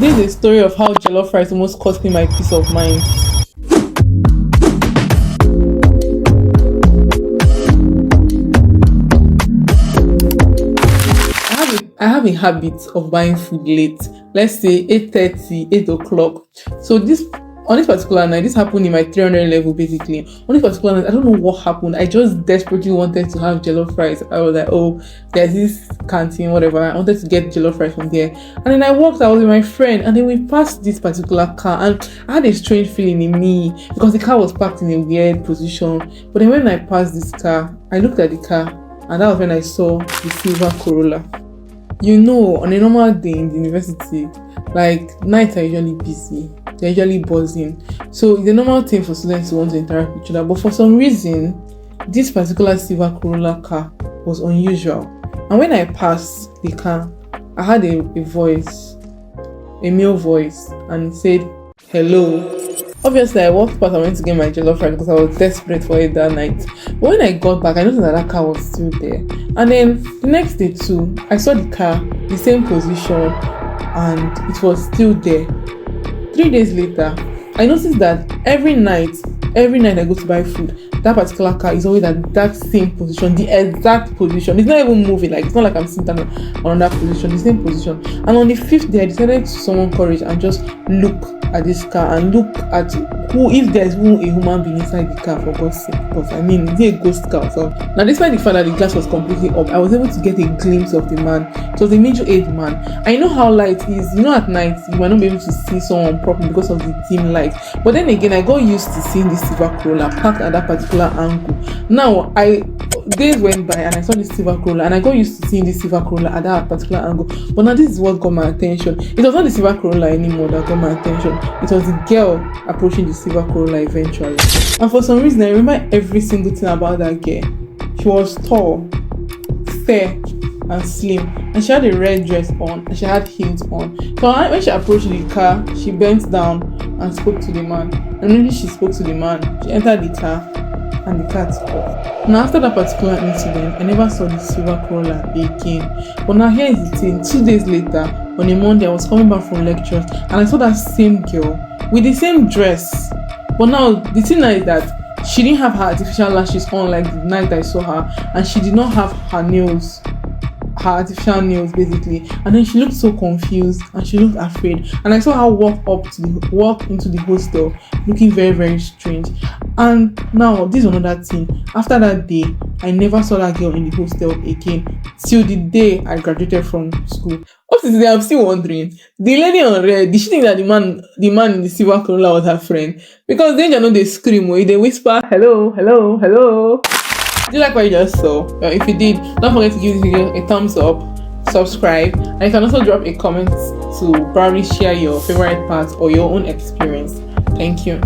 This is a story of how jollof rice almost cost me my peace of mind. I have a habit of buying food late. Let's say 8:30, 8 o'clock. So on this particular night, this happened in my 300 level basically. On this particular night, I don't know what happened. I just desperately wanted to have jollof rice. I was like, oh, there's this canteen, whatever. I wanted to get jollof rice from there. And then I walked, I was with my friend, and then we passed this particular car, and I had a strange feeling in me because the car was parked in a weird position. But then when I passed this car, I looked at the car, and that was when I saw the silver Corolla. On a normal day in the university, like nights are usually busy, they're usually buzzing. So it's a normal thing for students to want to interact with each other. But for some reason, this particular silver Corolla car was unusual. And when I passed the car, I had a voice, a male voice, and it said, "Hello." Obviously, I walked past and went to get my jollof rice because I was desperate for it that night. But when I got back, I noticed that car was still there. And then the next day too, I saw the car, the same position, and it was still there. 3 days later, I noticed that every night I go to buy food, that particular car is always at that same position, the exact position. It's not even moving, like it's not like I'm sitting down on that position, the same position. And on the 5th day, I decided to summon courage and just look at this car and look at if there's a human being inside the car, for God's sake. Because I mean, is it a ghost car or something? Now, despite the fact that the glass was completely up, I was able to get a glimpse of the man. It was a middle-aged man. I know how light is. At night you might not be able to see someone properly because of the dim light. But then again, I got used to seeing this silver Corolla parked at that particular angle. Now, days went by and I saw this silver Corolla, and I got used to seeing this silver Corolla at that particular angle. But now this is what got my attention. It was not the silver Corolla anymore that got my attention. It was the girl approaching the silver Corolla eventually. And for some reason, I remember every single thing about that girl. She was tall, fair, and slim, and she had a red dress on, and she had heels on. So when she approached the car, she bent down and spoke to the man. And when she spoke to the man, she entered the car, and the car took off. Now, after that particular incident, I never saw the silver Corolla again. But now here is the thing: 2 days later, on a Monday, I was coming back from lectures, and I saw that same girl with the same dress. But now the thing is that she didn't have her artificial lashes on like the night I saw her, and she did not have her artificial nails basically. And then she looked so confused and she looked afraid, and I saw her walk into the hostel looking very, very strange. And now this is another thing: after that day, I never saw that girl in the hostel again till the day I graduated from school. Up to today, I'm still wondering, the lady on red, did she think that the man in the silver Corolla was her friend? Because then they scream, or they whisper, "Hello, hello, hello." Do you like what you just saw? Well, if you did, don't forget to give this video a thumbs up, subscribe, and you can also drop a comment to probably share your favorite part or your own experience. Thank you.